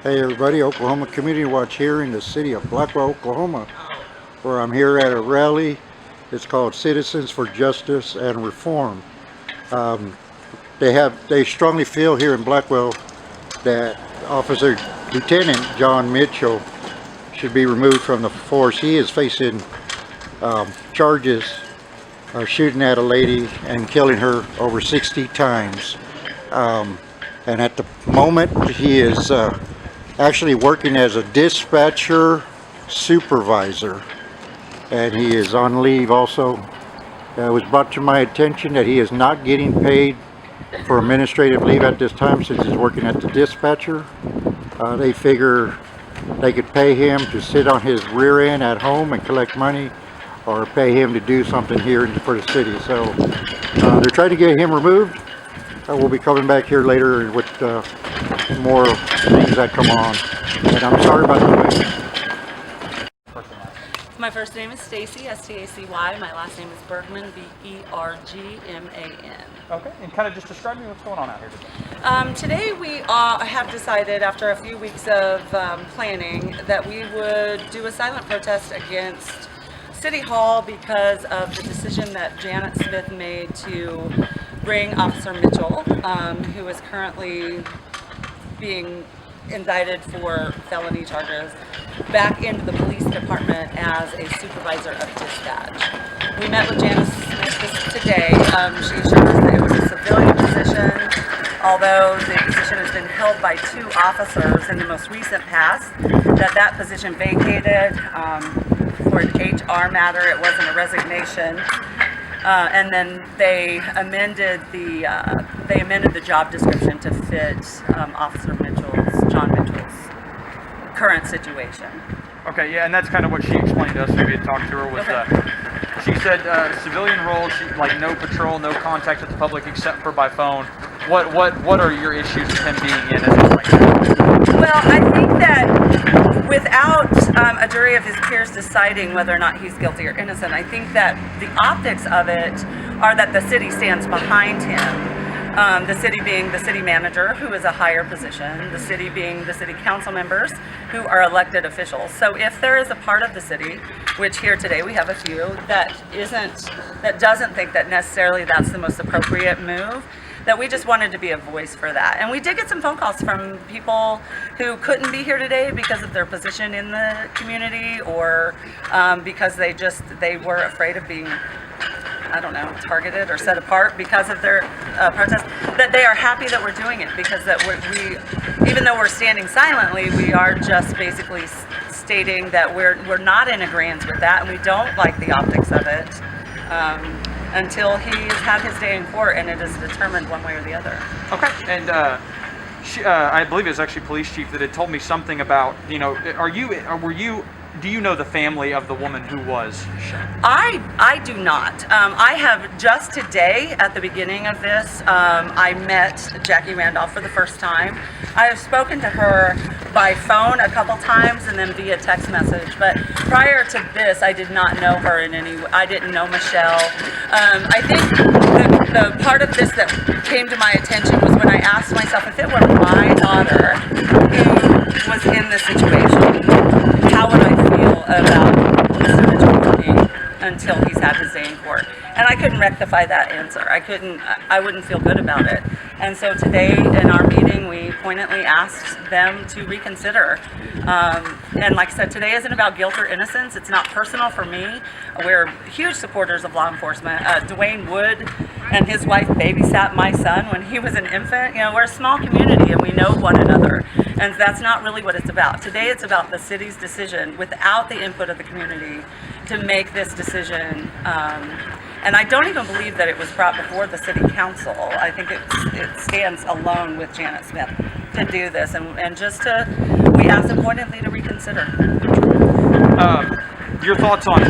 Hey everybody, Oklahoma Community Watch here in the city of Blackwell, Oklahoma, where I'm here at a rally. It's called Citizens for Justice and Reform. They strongly feel here in Blackwell that Officer Lieutenant John Mitchell should be removed from the force. He is facing charges of shooting at a lady and killing her over 60 times. And at the moment he is actually working as a dispatcher supervisor, and he is on leave also. It was brought to my attention that he is not getting paid for administrative leave at this time since he's working at the dispatcher. They figure they could pay him to sit on his rear end at home and collect money, or pay him to do something here for the city. So they're trying to get him removed. We'll be coming back here later with more things that come on. And I'm sorry about the wait. My first name is Stacy, S-T-A-C-Y. My last name is Bergman, B-E-R-G-M-A-N. Okay, and kind of just describe me what's going on out here today. Today we have decided, after a few weeks of planning, that we would do a silent protest against City Hall because of the decision that Janet Smith made to bring Officer Mitchell, who is currently being indicted for felony charges, back into the police department as a supervisor of dispatch. We met with Janet Smith today. She assured us that it was a civilian position, although the position has been held by 2 officers in the most recent past, that position vacated for an HR matter. It wasn't a resignation. And then they amended the job description to fit John Mitchell's current situation. Okay, yeah, and that's kind of what she explained to us when we had talked to her. Was she said civilian role, like no patrol, no contact with the public except for by phone. What are your issues with him being in as of right now? Well, I think that without a jury of his peers deciding whether or not he's guilty or innocent, I think that the optics of it are that the city stands behind him. The city being the city manager, who is a higher position, the city being the city council members, who are elected officials. So if there is a part of the city, which here today we have a few, that doesn't think that necessarily that's the most appropriate move, that we just wanted to be a voice for that. And we did get some phone calls from people who couldn't be here today because of their position in the community, or because they were afraid of being, I don't know, targeted or set apart because of their protest, that they are happy that we're doing it, because that we, even though we're standing silently, we are just basically stating that we're not in agreement with that, and we don't like the optics of it until he's had his day in court and it is determined one way or the other. Okay, and I believe it was actually police chief that had told me something about, do you know the family of the woman who was shot? I do not. I have just today, at the beginning of this, I met Jackie Randolph for the first time. I have spoken to her by phone a couple times and then via text message, but prior to this, I did not know her in any way. I didn't know Michelle. I think the part of this that came to my attention was when I asked myself, if it were my daughter who was in this situation, how would I feel about Mr. Mitchell working until he's had his day in court? And I couldn't rectify that answer. I wouldn't feel good about it. And so today in our meeting, we pointedly asked them to reconsider. And like I said, today isn't about guilt or innocence. It's not personal for me. We're huge supporters of law enforcement. Dwayne Wood and his wife babysat my son when he was an infant. We're a small community and we know one another. And that's not really what it's about. Today it's about the city's decision, without the input of the community, to make this decision. And I don't even believe that it was brought before the city council. I think it stands alone with Janet Smith to do this, and we asked them pointedly to reconsider. Your thoughts on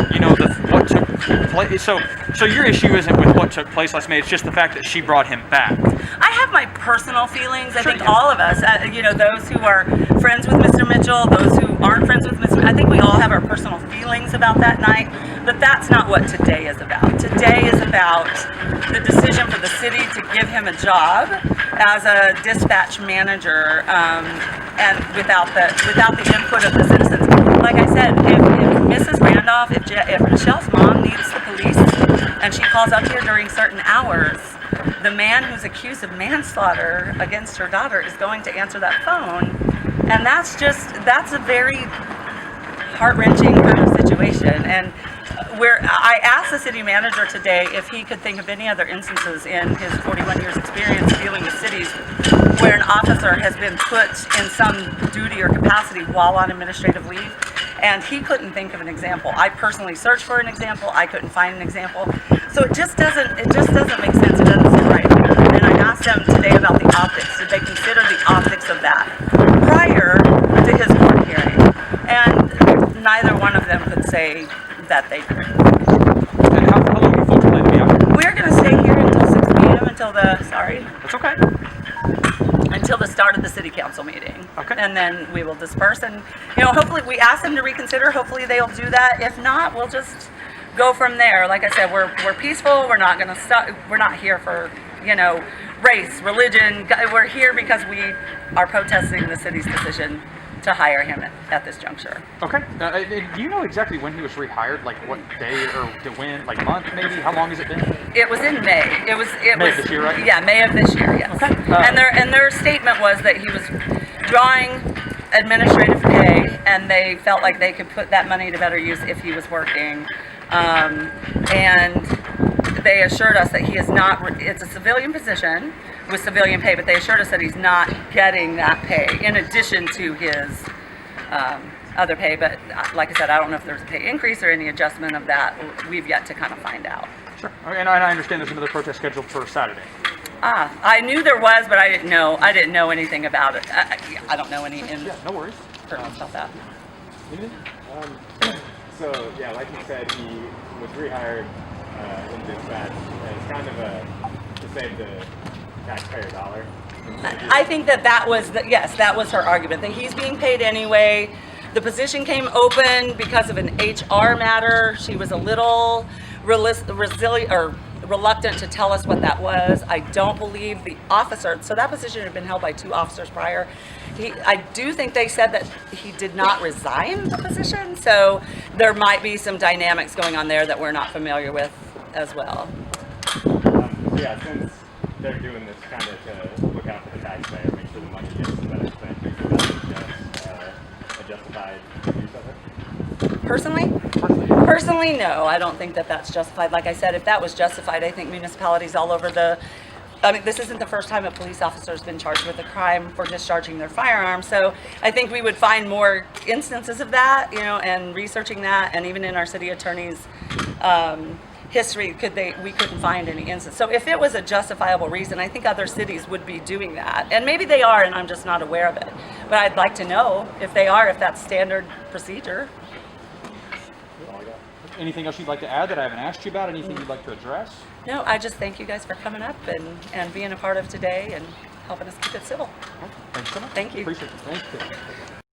what took place? So your issue isn't with what took place last May. It's just the fact that she brought him back. I have my personal feelings. I think all of us, those who are friends with Mr. Mitchell, those who aren't friends with Mr. Mitchell, I think we all have our personal feelings about that night. But that's not what today is about. Today is about the decision for the city to give him a job as a dispatch manager, and without the input of the citizens. Like I said, if Mrs. Randolph, if Michelle's mom needs the police and she calls up here during certain hours, the man who's accused of manslaughter against her daughter is going to answer that phone. And that's a very heart-wrenching kind of situation. And I asked the city manager today if he could think of any other instances in his 41 years experience dealing with cities where an officer has been put in some duty or capacity while on administrative leave, and he couldn't think of an example. I personally searched for an example. I couldn't find an example. So it just doesn't make sense. It doesn't sit right here. And I asked them today about the optics. Did they consider the optics of that prior to his court hearing? And neither one of them could say that they did. And how long do you folks plan to be out here? We're going to stay here until 6 p.m. That's okay. Until the start of the city council meeting. Okay. And then we will disperse, and hopefully we ask them to reconsider. Hopefully they'll do that. If not, we'll just go from there. Like I said, we're peaceful. We're not going to stop. We're not here for race, religion. We're here because we are protesting the city's decision to hire him at this juncture. Okay. Do you know exactly when he was rehired? Like what day or when? Like month maybe? How long has it been? It was in May. It was May of this year, right? Yeah, May of this year. Yes. Okay. And their statement was that he was drawing administrative pay, and they felt like they could put that money to better use if he was working. And they assured us that he is not. It's a civilian position with civilian pay, but they assured us that he's not getting that pay in addition to his other pay. But like I said, I don't know if there's a pay increase or any adjustment of that. We've yet to kind of find out. Sure. And I understand there's another protest scheduled for Saturday. I knew there was, but I didn't know anything about it. I don't know any Yeah, no worries. about that. So yeah, like you said, he was rehired in dispatch, and it's kind of to save the taxpayer dollar. I think that was her argument, that he's being paid anyway. The position came open because of an HR matter. She was a little reluctant to tell us what that was. I don't believe the officer, so that position had been held by 2 officers prior. I do think they said that he did not resign the position, so there might be some dynamics going on there that we're not familiar with as well. Yeah, since they're doing this kind of to look out for the taxpayer, make sure the money gets better spent, do you think that's a justified use of it? Personally, no, I don't think that that's justified. Like I said, if that was justified, I think municipalities all over this isn't the first time a police officer has been charged with a crime for discharging their firearm. So I think we would find more instances of that, and researching that, and even in our city attorney's history, we couldn't find any instance. So if it was a justifiable reason, I think other cities would be doing that. And maybe they are, and I'm just not aware of it. But I'd like to know if they are, if that's standard procedure. Anything else you'd like to add that I haven't asked you about? Anything you'd like to address? No, I just thank you guys for coming up and being a part of today and helping us keep it civil. Thanks so much. Thank you. Appreciate it. Thank you.